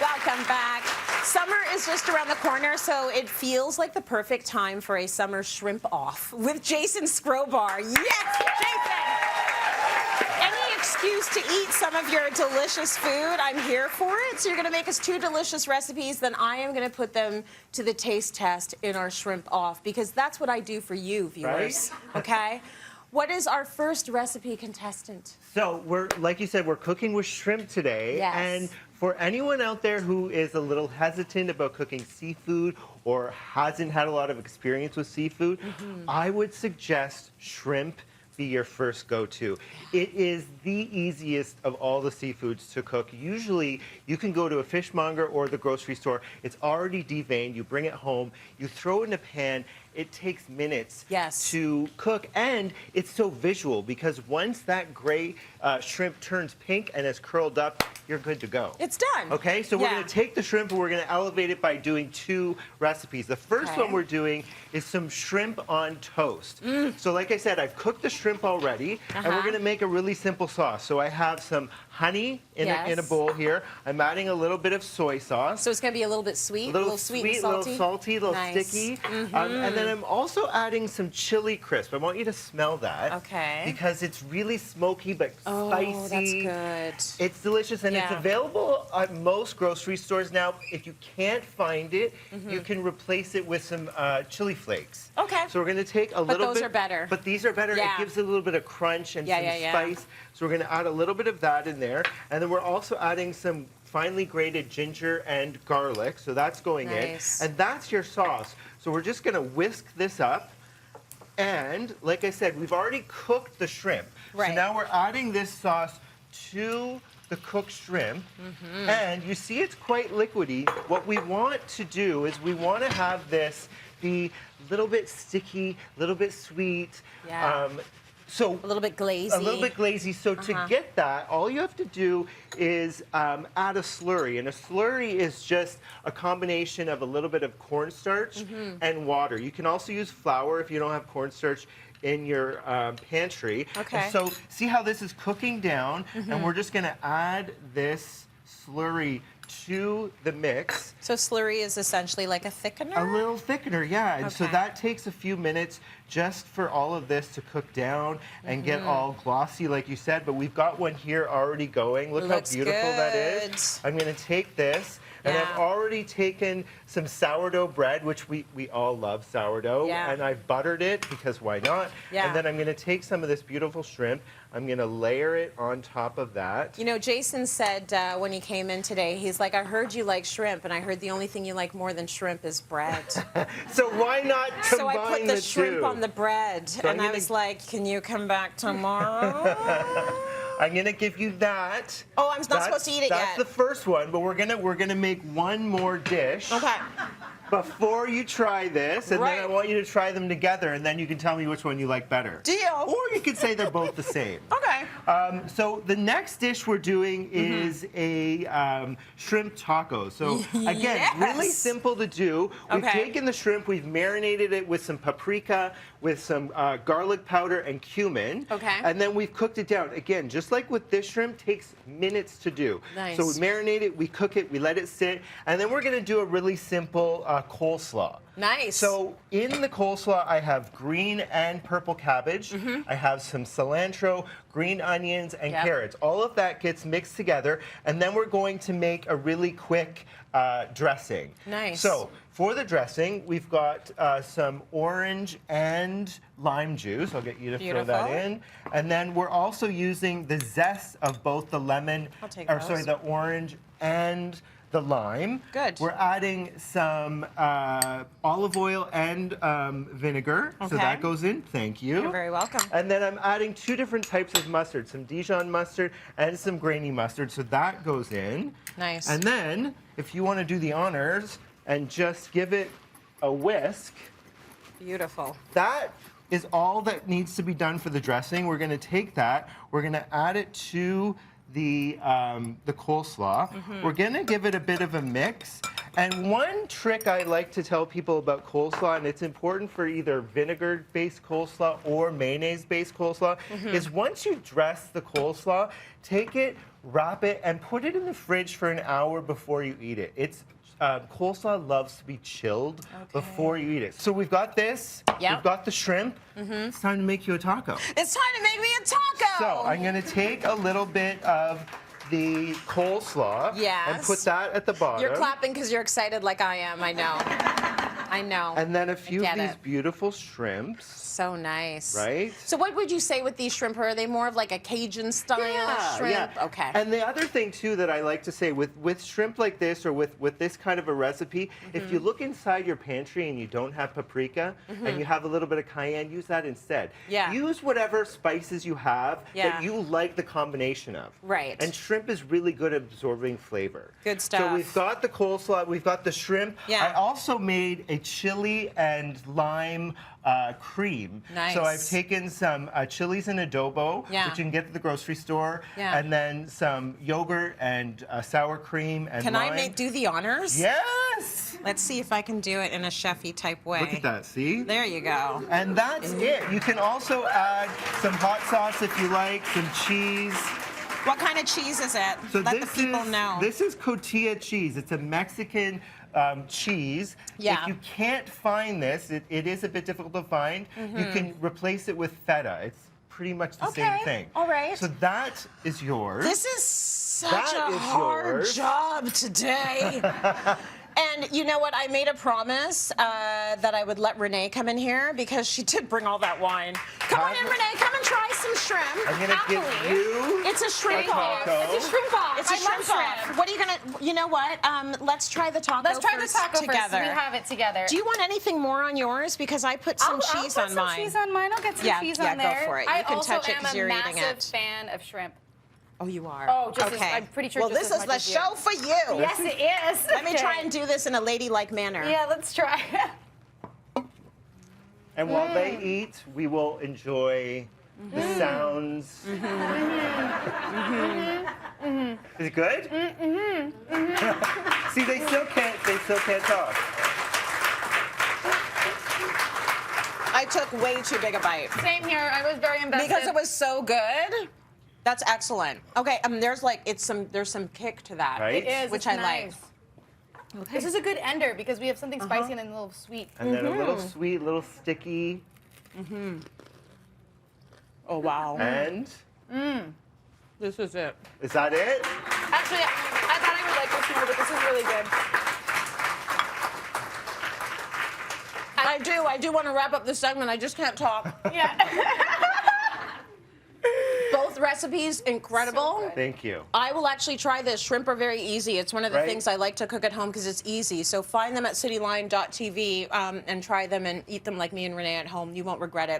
Welcome back. Summer is just around the corner, so it feels like the perfect time for a summer shrimp off with Jason Skrobar. Yes, Jason! Any excuse to eat some of your delicious food, I'm here for it. So you're going to make us 2 delicious recipes, then I am going to put them to the taste test in our shrimp off, because that's what I do for you, viewers. Right? Okay? What is our first recipe, contestant? So we're, like you said, we're cooking with shrimp today. Yes. And for anyone out there who is a little hesitant about cooking seafood or hasn't had a lot of experience with seafood, I would suggest shrimp be your first go-to. It is the easiest of all the seafoods to cook. Usually, you can go to a fishmonger or the grocery store. It's already deveined. You bring it home. You throw it in a pan. It takes minutes to cook, and it's so visual because once that gray shrimp turns pink and is curled up, you're good to go. It's done. Okay, so we're going to take the shrimp and we're going to elevate it by doing 2 recipes. The first one we're doing is some shrimp on toast. So like I said, I've cooked the shrimp already, and we're going to make a really simple sauce. So I have some honey in a bowl here. I'm adding a little bit of soy sauce. So it's going to be a little bit sweet, a little sweet and a salty. little salty, a little sticky. And then I'm also adding some chili crisp. I want you to smell that. Okay. Because it's really smoky but spicy. Oh, that's good. It's delicious, and it's available at most grocery stores now. If you can't find it, you can replace it with some chili flakes. Okay. So we're going to take a little bit. But those are better. But these are better. It gives a little bit of crunch and some spice. So we're going to add a little bit of that in there. And then we're also adding some finely grated ginger and garlic. So that's going in. And that's your sauce. So we're just going to whisk this up. And like I said, we've already cooked the shrimp. So now we're adding this sauce to the cooked shrimp. And you see it's quite liquidy. What we want to do is we want to have this be a little bit sticky, a little bit sweet. So a little bit glazy. A little bit glazy. So to get that, all you have to do is add a slurry. And a slurry is just a combination of a little bit of cornstarch and water. You can also use flour if you don't have cornstarch in your pantry. And so see how this is cooking down? And we're just going to add this slurry to the mix. So slurry is essentially like a thickener? A little thickener, yeah. And so that takes a few minutes just for all of this to cook down and get all glossy, like you said. But we've got one here already going. Look how beautiful that is. I'm going to take this. And I've already taken some sourdough bread, which we all love sourdough. And I've buttered it because why not? And then I'm going to take some of this beautiful shrimp. I'm going to layer it on top of that. You know, Jason said when he came in today, he's like, I heard you like shrimp, and I heard the only thing you like more than shrimp is bread. So why not combine the two? So I put the shrimp on the bread, and I was like, can you come back tomorrow? I'm gonna give you that. Oh, I'm not supposed to eat it yet. That's the first one, but we're gonna make one more dish. Okay. Before you try this, and then I want you to try them together, and then you can tell me which one you like better. Deal. Or you could say they're both the same. Okay. So the next dish we're doing is a shrimp taco. So again, really simple to do. We've taken the shrimp, we've marinated it with some paprika, with some garlic powder and cumin. And then we've cooked it down. Again, just like with this shrimp, takes minutes to do. So we marinate it, we cook it, we let it sit, and then we're gonna do a really simple coleslaw. Nice. So in the coleslaw, I have green and purple cabbage. I have some cilantro, green onions, and carrots. All of that gets mixed together, and then we're going to make a really quick dressing. Nice. So for the dressing, we've got some orange and lime juice. I'll get you to throw that in. And then we're also using the zest of both the lemon, the orange and the lime. Good. We're adding some olive oil and vinegar. So that goes in. Thank you. You're very welcome. And then I'm adding 2 different types of mustard, some Dijon mustard and some grainy mustard. So that goes in. Nice. And then, if you want to do the honors and just give it a whisk. Beautiful. That is all that needs to be done for the dressing. We're going to take that. We're going to add it to the coleslaw. We're going to give it a bit of a mix. And one trick I like to tell people about coleslaw, and it's important for either vinegar-based coleslaw or mayonnaise-based coleslaw, is once you dress the coleslaw, take it wrap it, and put it in the fridge for an hour before you eat it. It's coleslaw loves to be chilled before you eat it. So we've got this, we've got the shrimp. It's time to make you a taco. It's time to make me a taco! So I'm gonna take a little bit of the coleslaw and put that at the bottom. You're clapping because you're excited like I am, I know. I know. And then a few of these beautiful shrimps. So nice. Right? So what would you say with these shrimp? Are they more of like a Cajun style shrimp? Yeah. Okay. And the other thing too that I like to say with shrimp like this or with this kind of a recipe, if you look inside your pantry and you don't have paprika and you have a little bit of cayenne, use that instead. Yeah. Use whatever spices you have that you like the combination of. Right. And shrimp is really good at absorbing flavor. Good stuff. So we've got the coleslaw, we've got the shrimp. Yeah. I also made a chili and lime cream. Nice. So I've taken some chilies and adobo, which you can get at the grocery store, and then some yogurt and sour cream and lime. Can I do the honors? Yes! Let's see if I can do it in a chefy type way. Look at that, see? There you go. And that's it. You can also add some hot sauce if you like, some cheese. What kind of cheese is it? So Let the people know. This is cotija cheese. It's a Mexican cheese. Yeah. If you can't find this, it is a bit difficult to find. You can replace it with feta. It's pretty much the same thing. All right. So that is yours. This is such a hard job today. And you know what? I made a promise that I would let Renee come in here because she did bring all that wine. Come on in, Renee. Come and try some shrimp. I'm going to give you It's a shrimp off. It's a shrimp off. It's a shrimp off. What are you going to, you know what? Let's try the taco Let's try the taco together. first. We have it together. Do you want anything more on yours? Because I put some cheese on mine. I'll put some cheese on mine. I'll get some cheese on there. Yeah, go for it. You can touch it because you're eating it. I also am a massive fan of shrimp. Oh, you are? Oh, just as, I'm pretty sure well, just this as is much the as show for you. Yes, it is. Let me try and do this in a ladylike manner. Yeah, let's try. And while they eat, we will enjoy the sounds. Is it good? See, they still can't talk. I took way too big a bite. Same here. I was very invested. Because it was so good. That's excellent. Okay, there's some kick to that. Right? It is, which it's I nice. like. Okay. This is a good ender because we have something spicy and then a little sweet. And then a little sweet, little sticky. Oh wow. And This is it. is that it? Actually, I thought I would like this more, but this is really good. I do want to wrap up this segment. I just can't talk. Yeah. Both recipes incredible. So Thank you. I will actually try this. Shrimp are very easy. It's one of the Right. things I like to cook at home because it's easy. So find them at cityline.tv and try them and eat them like me and Renee at home. You won't regret it.